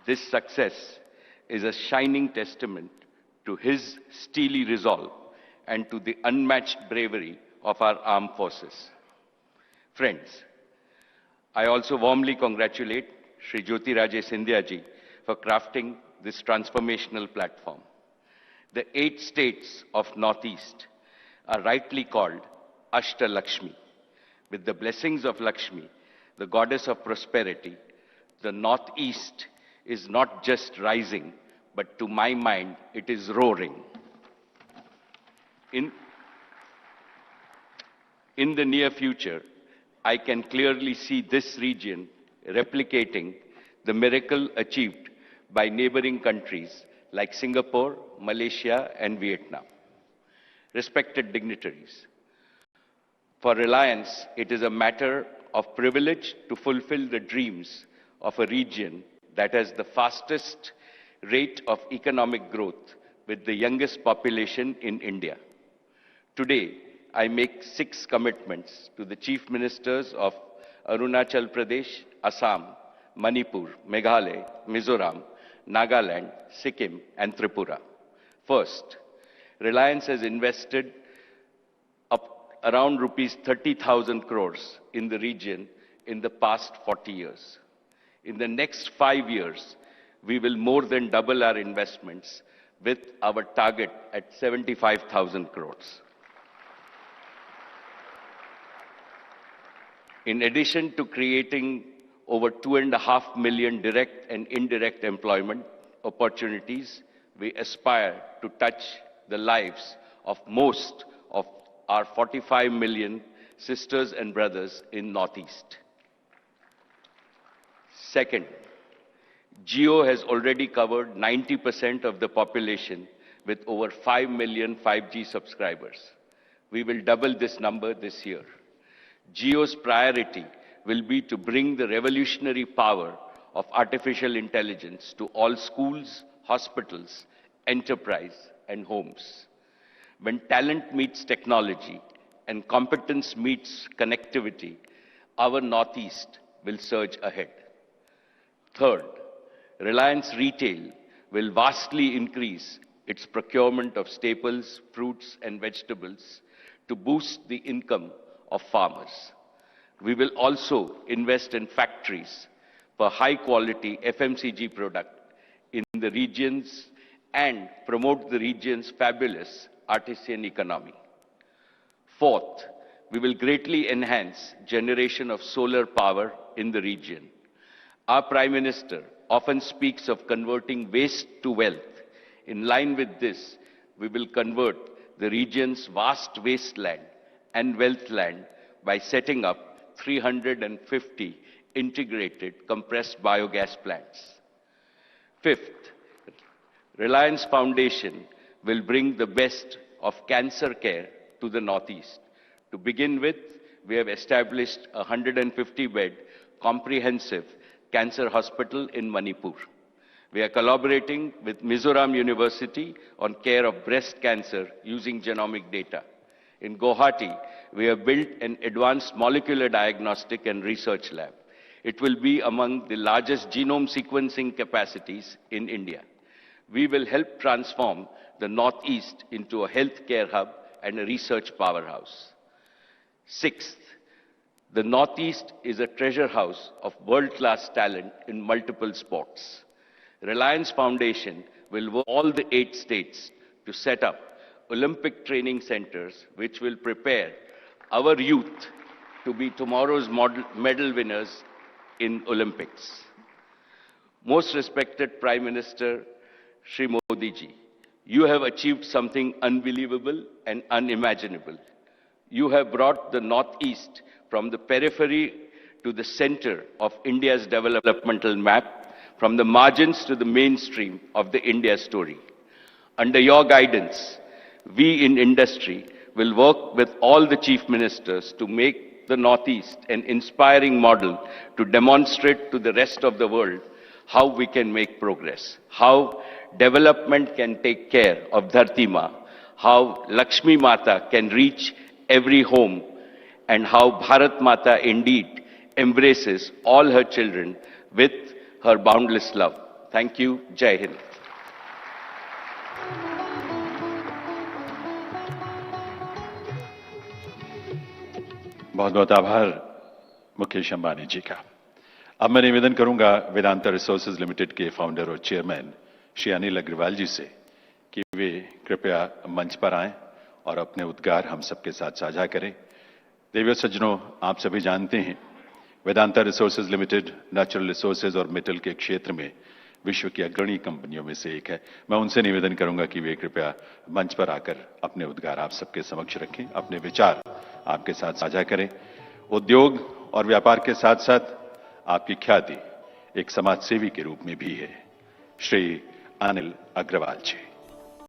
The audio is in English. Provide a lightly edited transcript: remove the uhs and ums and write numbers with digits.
This success is a shining testament to his steely resolve and to the unmatched bravery of our armed forces. Friends, I also warmly congratulate Shri Jyotiraje Scindia ji for crafting this transformational platform. The 8 states of Northeast are rightly called Ashta Lakshmi. With the blessings of Lakshmi, the goddess of prosperity, the Northeast is not just rising, but to my mind, it is roaring. In the near future, I can clearly see this region replicating the miracle achieved by neighboring countries like Singapore, Malaysia, and Vietnam. Respected dignitaries, for Reliance, it is a matter of privilege to fulfill the dreams of a region that has the fastest rate of economic growth with the youngest population in India. Today, I make 6 commitments to the Chief Ministers of Arunachal Pradesh, Assam, Manipur, Meghalaya, Mizoram, Nagaland, Sikkim, and Tripura. First, Reliance has invested around rupees 30,000 crores in the region in the past 40 years. In the next 5 years, we will more than double our investments with our target at 75,000 crores. In addition to creating over 2.5 million direct and indirect employment opportunities, we aspire to touch the lives of most of our 45 million sisters and brothers in Northeast. Second, Jio has already covered 90% of the population with over 5 million 5G subscribers. We will double this number this year. Jio's priority will be to bring the revolutionary power of artificial intelligence to all schools, hospitals, enterprise, and homes. When talent meets technology and competence meets connectivity, our Northeast will surge ahead. Third, Reliance Retail will vastly increase its procurement of staples, fruits, and vegetables to boost the income of farmers. We will also invest in factories for high-quality FMCG product in the regions and promote the region's fabulous artisan economy. Fourth, we will greatly enhance generation of solar power in the region. Our Prime Minister often speaks of converting waste to wealth. In line with this, we will convert the region's vast wasteland and wealth land by setting up 350 integrated compressed biogas plants. Fifth, Reliance Foundation will bring the best of cancer care to the Northeast. To begin with, we have established a 150-bed comprehensive cancer hospital in Manipur. We are collaborating with Mizoram University on care of breast cancer using genomic data. In Guwahati, we have built an advanced molecular diagnostic and research lab. It will be among the largest genome sequencing capacities in India. We will help transform the Northeast into a healthcare hub and a research powerhouse. Sixth, the Northeast is a treasure house of world-class talent in multiple sports. Reliance Foundation will work with all the 8 states to set up Olympic training centers which will prepare our youth to be tomorrow's medal winners in Olympics. Most respected Prime Minister Shri Modi ji, you have achieved something unbelievable and unimaginable. You have brought the Northeast from the periphery to the center of India's developmental map, from the margins to the mainstream of the India story. Under your guidance, we in industry will work with all the chief ministers to make the Northeast an inspiring model to demonstrate to the rest of the world how we can make progress, how development can take care of Dharti Ma, how Lakshmi Mata can reach every home, and how Bharat Mata indeed embraces all her children with her boundless love. Thank you. Jai Hind. बहुत बहुत आभार मुकेश अंबानी जी का। अब मैं निवेदन करूंगा Vedanta resources limited के founder और चेयरमैन श्री अनिल अग्रवाल जी से कि वे कृपया मंच पर आएं और अपने उद्गार हम सबके साथ साझा करें। देवियों सज्जनों, आप सभी जानते हैं Vedanta resources limited natural resources और मेटल के क्षेत्र में विश्व की अग्रणी कंपनियों में से एक है। मैं उनसे निवेदन करूंगा कि वे कृपया मंच पर आकर अपने उद्गार आप सबके समक्ष रखें, अपने विचार आपके साथ साझा करें। उद्योग और व्यापार के साथ साथ आपकी ख्याति एक समाज सेवी के रूप में भी है। श्री अनिल अग्रवाल जी।